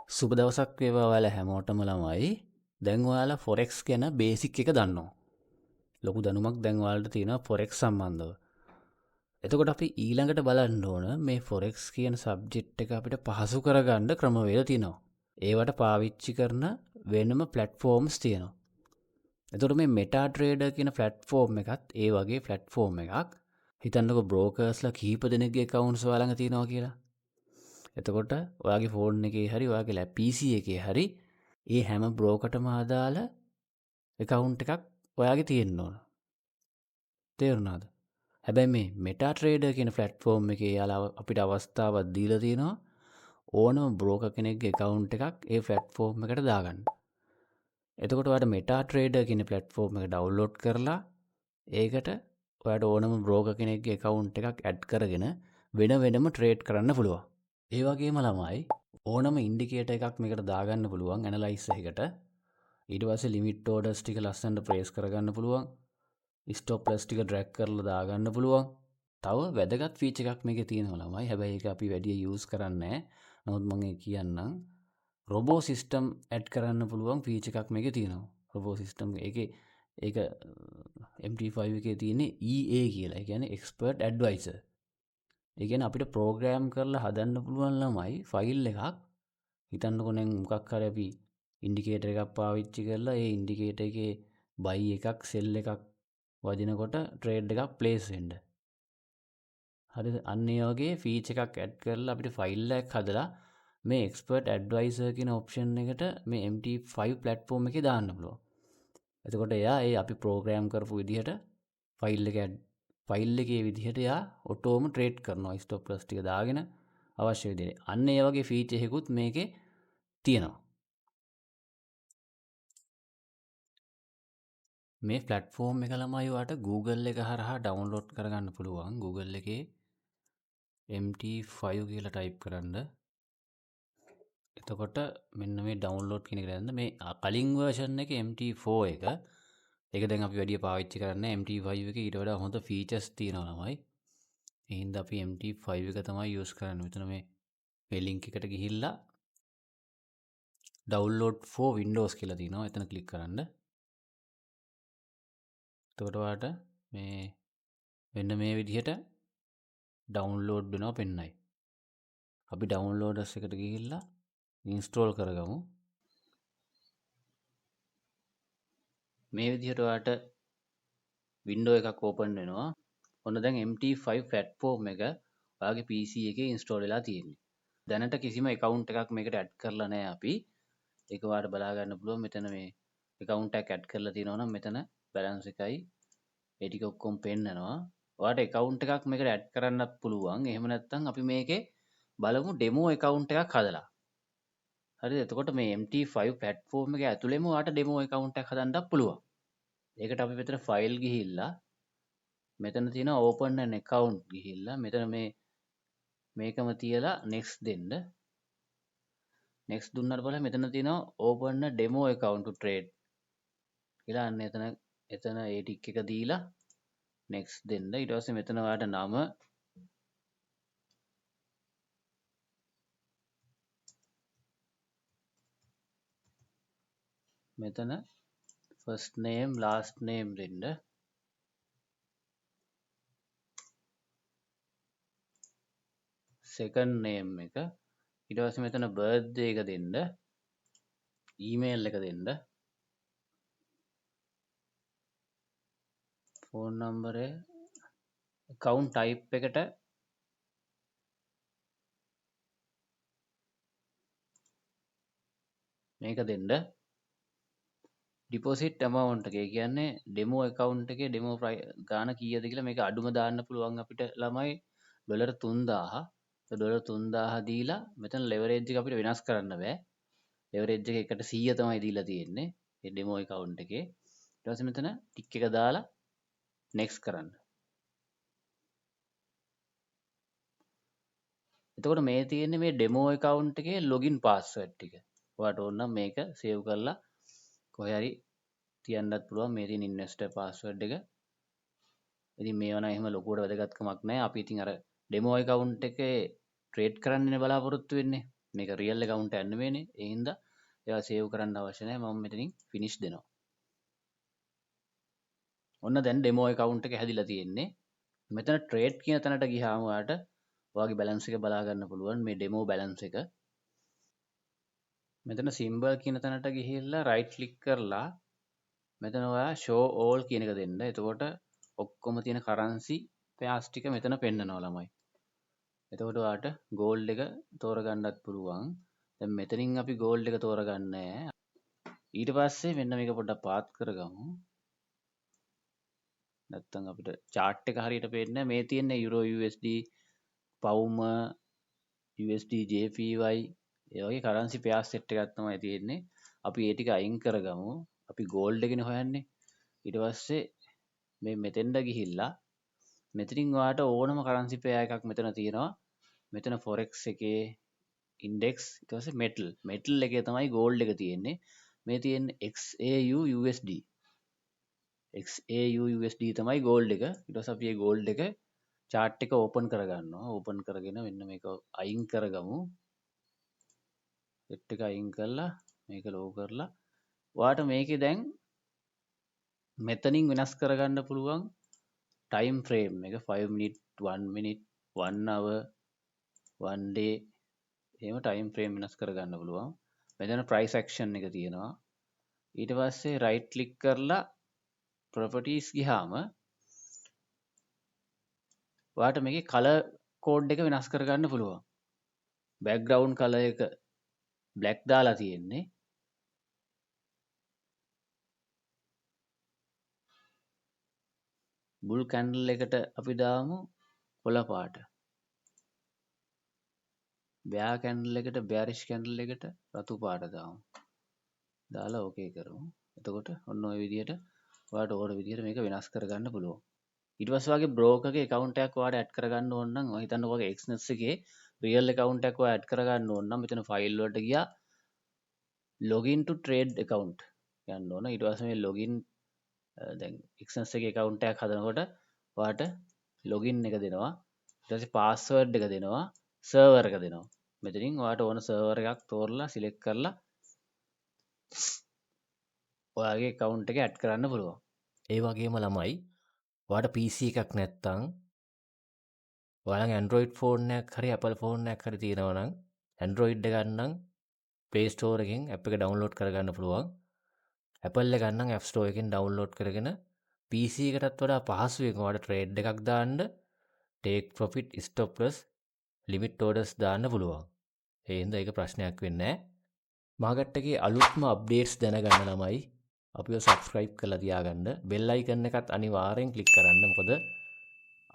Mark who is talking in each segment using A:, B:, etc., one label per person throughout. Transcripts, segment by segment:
A: සුබ දවසක් වේවා ඔයාලා හැමෝටම ළමයි. දැන් ඔයාලා ෆොරෙක්ස් ගැන බේසික් එක දන්නවා. ලොකු දැනුමක් දැන් ඔයාලට තියෙනවා ෆොරෙක්ස් සම්බන්ධව. එතකොට අපි ඊළඟට බලන්න ඕන මේ ෆොරෙක්ස් කියන සබ්ජෙක්ට් එක අපිට පහසු කරගන්න ක්‍රමවේද තියෙනවා. ඒවට පාවිච්චි කරන වෙනම ප්ලැට්ෆෝම්ස් තියෙනවා. එතකොට මේ මෙටා ට්‍රේඩර් කියන ප්ලැට්ෆෝම් එකත් ඒ වගේ ප්ලැට්ෆෝම් එකක්. හිතන්නකො බ්‍රෝකර්ස්ලා කිහිප දෙනෙක්ගේ accounts ඔයාලා ළඟ තියෙනවා කියලා. එතකොට ඔයාගේ ෆෝන් එකේ හරි ඔයාගේ ලැප් PC එකේ හරි ඒ හැම බ්‍රෝකටම අදාළ account එකක් ඔයාගේ තියෙන්න ඕන. තේරුණාද? හැබැයි මේ මෙටා ට්‍රේඩර් කියන platform එකේ යාලා අපිට අවස්ථාවක් දීලා තියෙනවා ඕනම බ්‍රෝකර් කෙනෙක්ගේ account එකක් ඒ platform එකට දාගන්න. එතකොට ඔයාලට මෙටා ට්‍රේඩර් කියන platform එක download කරලා ඒකට ඔයාලට ඕනම බ්‍රෝකර් කෙනෙක්ගේ account එකක් add කරගෙන වෙන වෙනම trade කරන්න පුළුවන්. ඒ වගේම ළමයි ඕනම ඉන්ඩිකේටර් එකක් මේකට දාගන්න පුළුවන් ඇනලයිස් එකකට. ඊට පස්සේ ලිමිට් ඕඩර්ස් ටික ලස්සනට ප්‍රේස් කරගන්න පුළුවන්. ස්ටොප් ලොස් ටික ඩ්‍රැග් කරලා දාගන්න පුළුවන්. තව වැදගත් ෆීචර් එකක් මේකේ තියෙනවා ළමයි. හැබැයි ඒක අපි වැඩි යූස් කරන්නේ නැහැ. නමුත් මම ඒක කියන්නම්. රොබෝ සිස්ටම් ඇඩ් කරන්න පුළුවන් ෆීචර් එකක් මේකේ තියෙනවා. රොබෝ සිස්ටම් එකේ ඒක MT5 එකේ තියෙන්නේ EA කියලා. ඒ කියන්නේ එක්ස්පර්ට් ඇඩ්වයිසර්. ඒ කියන්නේ අපිට ප්‍රෝග්‍රෑම් කරලා හදන්න පුළුවන් ළමයි ෆයිල් එකක්. හිතන්නකො දැන් මොකක් හරි අපි ඉන්ඩිකේටර් එකක් පාවිච්චි කරලා ඒ ඉන්ඩිකේටර් එකේ බයි එකක් සෙල් එකක් වදිනකොට ට්‍රේඩ් එකක් ප්ලේස් වෙන්න. හරිද? අන්න ඒ වගේ ෆීචර් එකක් ඇඩ් කරලා අපිට ෆයිල් එකක් හදලා මේ එක්ස්පර්ට් ඇඩ්වයිසර් කියන ඔප්ෂන් එකට මේ MT5 platform එකේ දාන්න පුළුවන්. එතකොට එයා ඒ අපි ප්‍රෝග්‍රෑම් කරපු විදිහට ෆයිල් එකේ විදිහට එයා ඔටෝම ට්‍රේඩ් කරනවා ස්ටොප් ලොස් ටික දාගෙන අවශ්‍ය විදිහට. අන්න ඒ වගේ ෆීචර් එකකුත් මේකේ තියෙනවා. මේ platform එක ළමයි ඔයාලට Google එක හරහා download කරගන්න පුළුවන්. Google එකේ MT5 කියලා type කරන්න. එතකොට මෙන්න මේ download කියන එක දැන් මේ කලින් version එකේ MT4 එක. ඒක දැන් අපි වැඩි පාවිච්චි කරන්නේ MT5 එකේ ඊට වඩා හොඳ features තියෙනවා ළමයි. ඒ හින්දා අපි MT5 එක තමයි use කරන්නේ. මෙතන මේ link එකට ගිහිල්ලා download for Windows කියලා තියෙනවා. එතන click කරන්න. එතකොට ඔයාලට මේ මෙන්න මේ විදිහට download වෙනවා පෙන්නයි. අපි downloaders එකට ගිහිල්ලා install කරගමු. මේ විදිහට ඔයාලට window එකක් open වෙනවා. ඔන්න දැන් MT5 platform එක ඔයාගේ PC එකේ install වෙලා තියෙන්නේ. දැනට කිසිම account එකක් මේකට add කරලා නැහැ අපි. ඒක ඔයාලට බලා ගන්න පුළුවන් මෙතන මේ account එකක් add කරලා තියෙනවා නම් මෙතන balance එකයි ඒ ටික ඔක්කොම පෙන්නනවා. ඔයාලට account එකක් මේකට add කරන්නත් පුළුවන්. එහෙම නැත්නම් අපි මේකේ බලමු demo account එකක් හදලා. හරිද? එතකොට මේ MT5 platform එක ඇතුළේම ඔයාලට demo account එකක් හදන්නත් පුළුවන්. ඒකට අපි මෙතන file ගිහිල්ලා මෙතන තියෙන open an account ගිහිල්ලා මෙතන මේකම තියලා next දෙන්න. next දුන්නාට පස්සේ මෙතන තියෙනවා open a demo account to trade කියලා. අන්න එතන ඒ ටික එක දීලා next දෙන්න. ඊට පස්සේ මෙතන ඔයාලට නම මෙතන first name last name දෙන්න. second name එක. ඊට පස්සේ මෙතන birthday එක දෙන්න. email එක දෙන්න. phone number එක account type එකට මේක දෙන්න. deposit amount එක කියන්නේ demo account එකේ demo ගාන කීයද කියලා මේක අඩුම දාන්න පුළුවන් අපිට ළමයි $3000. ඩොලර් 3000 දීලා මෙතන leverage එක අපිට වෙනස් කරන්න බෑ. leverage එක 100 තමයි දීලා තියෙන්නේ මේ demo account එකේ. ඊට පස්සේ මෙතන tick එක දාලා next කරන්න. එතකොට මේ තියෙන්නේ මේ demo account එකේ login password ටික. ඔයාලට ඕන නම් මේක save කරලා කොහේ හරි තියන්නත් පුළුවන් මේ තියෙන investor password එක. ඉතින් මේවා නම් එහෙම ලොකුවට වැදගත්කමක් නැහැ. අපි ඉතින් අර demo account එකේ trade කරන්නනේ බලාපොරොත්තු වෙන්නේ. මේක රියල් account එක නෙමෙයිනේ. ඒ හින්දා ඒවා සේව් කරන්න අවශ්‍ය නැහැ. මම මෙතනින් finish දෙනවා. ඔන්න දැන් demo account එක හැදිලා තියෙන්නේ. මෙතන trade කියන තැනට ගියාම ඔයාලට ඔයාගේ balance එක බලා ගන්න පුළුවන්. මේ demo balance එක. මෙතන symbol කියන තැනට ගිහිල්ලා right click කරලා මෙතන ඔයා show all කියන එක දෙන්න. එතකොට ඔක්කොම තියෙන currency pairs ටික මෙතන පෙන්නනවා ළමයි. එතකොට ඔයාට gold එක තෝරගන්නත් පුළුවන්. දැන් මෙතනින් අපි gold එක තෝරගන්නේ. ඊට පස්සේ මෙන්න මේක පොඩ්ඩක් පාත් කරගමු. නැත්තම් අපිට chart එක හරියට පේන්නේ නැහැ. මේ තියෙන්නේ euro USD pound USD JPY ඒ වගේ currency pairs set එකක් තමයි තියෙන්නේ. අපි ඒ ටික අයින් කරගමු. අපි gold එකනේ හොයන්නේ. ඊට පස්සේ මේ මෙතෙන්ට ගිහිල්ලා මෙතනින් ඔයාට ඕනම currency pair එකක් මෙතන තියෙනවා. මෙතන forex එකේ index ඊට පස්සේ metal එකේ තමයි gold එක තියෙන්නේ. මේ තියෙන්නේ XAU USD XAU USD තමයි gold එක. ඊට පස්සේ අපි මේ gold එක chart එක open කරගන්නවා. open කරගෙන මෙන්න මේක අයින් කරගමු. set එක අයින් කරලා මේක low කරලා ඔයාට මේකේ දැන් මෙතනින් වෙනස් කරගන්න පුළුවන් time frame එක 5 minute 1 minute 1 hour 1 day එහෙම time frame වෙනස් කරගන්න පුළුවන්. මෙතන price action එක තියෙනවා. ඊට පස්සේ right click කරලා properties ගියාම ඔයාට මේකේ color code එක වෙනස් කරගන්න පුළුවන්. background color එක black දාලා තියෙන්නේ. bull candle එකට අපි දාමු කොළ පාට. bear candle එකට bearish candle එකට රතු පාට දාමු. දාලා okay කරමු. එතකොට ඔන්න ඔය විදිහට ඔයාට ඕන විදිහට මේක වෙනස් කරගන්න පුළුවන්. ඊට පස්සේ ඔයාගේ broker ගේ account එකක් ඔයාලට add කරගන්න ඕන නම් ඔය හිතන්න ඔයාගේ Xness එකේ real account එකක් ඔයා add කරගන්න ඕන නම් මෙතන file වලට ගියා login to trade account යන්න ඕන. ඊට පස්සේ මේ login දැන් Xness එකේ account එකක් හදනකොට ඔයාට login එක දෙනවා. ඊට පස්සේ password එක දෙනවා. server එක දෙනවා. මෙතනින් ඔයාට ඕන server එකක් තෝරලා select කරලා ඔයාගේ account එක add කරන්න පුළුවන්. ඒ වගේම ළමයි ඔයාට PC එකක් නැත්තම් ඔයාලගේ Android phone එකක් හරි Apple phone එකක් හරි තියෙනවා නම් Android එක ගන්නම් Play Store එකෙන් app එක download කරගන්න පුළුවන්. Apple එක ගන්නම් App Store එකෙන් download කරගෙන PC එකටත් වඩා පහසුවෙන් ඔයාලට trade එකක් දාන්න take profit stop loss limit orders දාන්න පුළුවන්. ඒ හින්දා ඒක ප්‍රශ්නයක් වෙන්නේ නැහැ. මාගට් එකේ අලුත්ම අප්ඩේට්ස් දැනගන්න ළමයි අපිව subscribe කරලා තියාගන්න. bell icon එකත් අනිවාර්යෙන් click කරන්න. මොකද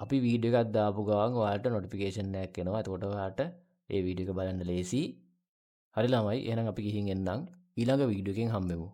A: අපි වීඩියෝ එකක් දාපු ගමන් ඔයාලට notification එකක් එනවා. එතකොට ඔයාලට ඒ වීඩියෝ එක බලන්න ලේසි. හරි ළමයි එහෙනම් අපි ගිහින් එන්නම් ඊළඟ වීඩියෝ එකෙන් හම්බෙමු.